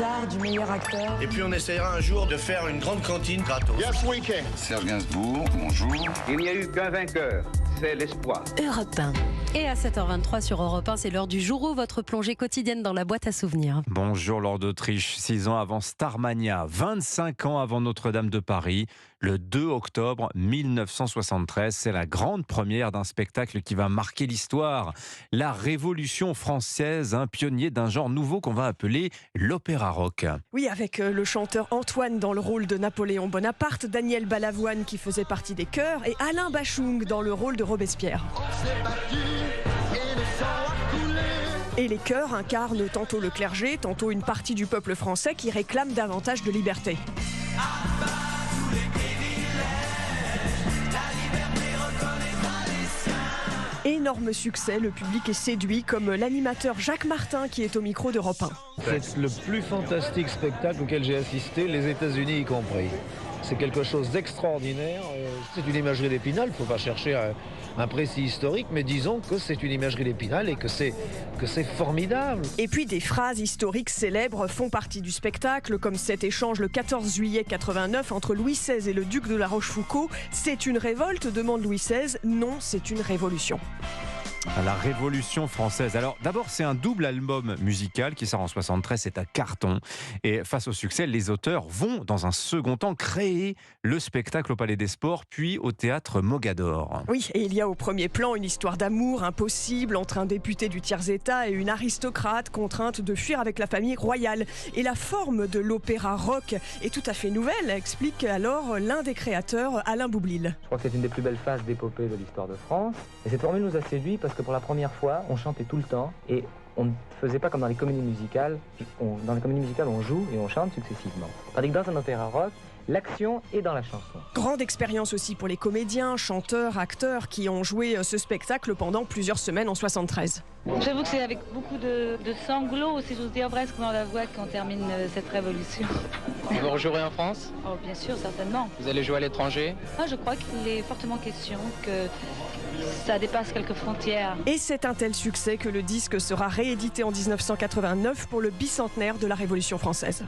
César du meilleur acteur. Et puis on essayera un jour de faire une grande cantine gratos. Yes, we can. Serge Gainsbourg, bonjour. Il n'y a eu qu'un vainqueur, c'est l'espoir. Europe 1. Et à 7h23 sur Europe 1, c'est l'heure du jour, votre plongée quotidienne dans la boîte à souvenirs. Bonjour Lord d'Autriche, 6 ans avant Starmania, 25 ans avant Notre-Dame de Paris, le 2 octobre 1973, c'est la grande première d'un spectacle qui va marquer l'histoire. La Révolution française, un pionnier d'un genre nouveau qu'on va appeler l'opéra rock. Oui, avec le chanteur Antoine dans le rôle de Napoléon Bonaparte, Daniel Balavoine qui faisait partie des chœurs et Alain Bachung dans le rôle de Robespierre. Et les chœurs incarnent tantôt le clergé, tantôt une partie du peuple français qui réclame davantage de liberté. Énorme succès, le public est séduit, comme l'animateur Jacques Martin qui est au micro d'Europe 1. C'est le plus fantastique spectacle auquel j'ai assisté, les États-Unis y compris. C'est quelque chose d'extraordinaire. C'est une imagerie d'Épinal, il ne faut pas chercher un précis historique, mais disons que c'est une imagerie d'Épinal et que c'est formidable. Et puis des phrases historiques célèbres font partie du spectacle, comme cet échange le 14 juillet 89 entre Louis XVI et le duc de La Rochefoucauld. C'est une révolte, demande Louis XVI. Non, c'est une révolution. La Révolution française. Alors d'abord, c'est un double album musical qui sort en 73, c'est un carton. Et face au succès, les auteurs vont dans un second temps créer le spectacle au Palais des Sports, puis au théâtre Mogador. Oui, et il y a au premier plan une histoire d'amour impossible entre un député du tiers-état et une aristocrate contrainte de fuir avec la famille royale. Et la forme de l'opéra rock est tout à fait nouvelle, explique alors l'un des créateurs, Alain Boublil. Je crois que c'est une des plus belles phases d'épopée de l'histoire de France. Et cette formule nous a séduits parce que pour la première fois, on chantait tout le temps et on ne faisait pas comme dans les comédies musicales. Dans les comédies musicales, on joue et on chante successivement. Tandis que dans un opéra rock, l'action est dans la chanson. Grande expérience aussi pour les comédiens, chanteurs, acteurs qui ont joué ce spectacle pendant plusieurs semaines en 73. J'avoue que c'est avec beaucoup de sanglots, si j'ose dire presque, dans la voix qu'on termine cette révolution. Vous rejouerez en France ? Oh, bien sûr, certainement. Vous allez jouer à l'étranger ? Je crois qu'il est fortement question que ça dépasse quelques frontières. Et c'est un tel succès que le disque sera réédité en 1989 pour le bicentenaire de la Révolution française.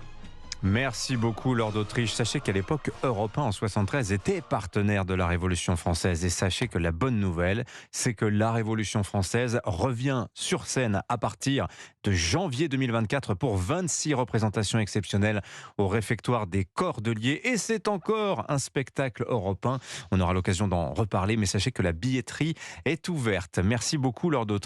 Merci beaucoup Lord d'Autriche. Sachez qu'à l'époque, Europe 1 en 73 était partenaire de la Révolution française. Et sachez que la bonne nouvelle, c'est que la Révolution française revient sur scène à partir de janvier 2024 pour 26 représentations exceptionnelles au réfectoire des Cordeliers. Et c'est encore un spectacle européen. On aura l'occasion d'en reparler, mais sachez que la billetterie est ouverte. Merci beaucoup Lord d'Autriche.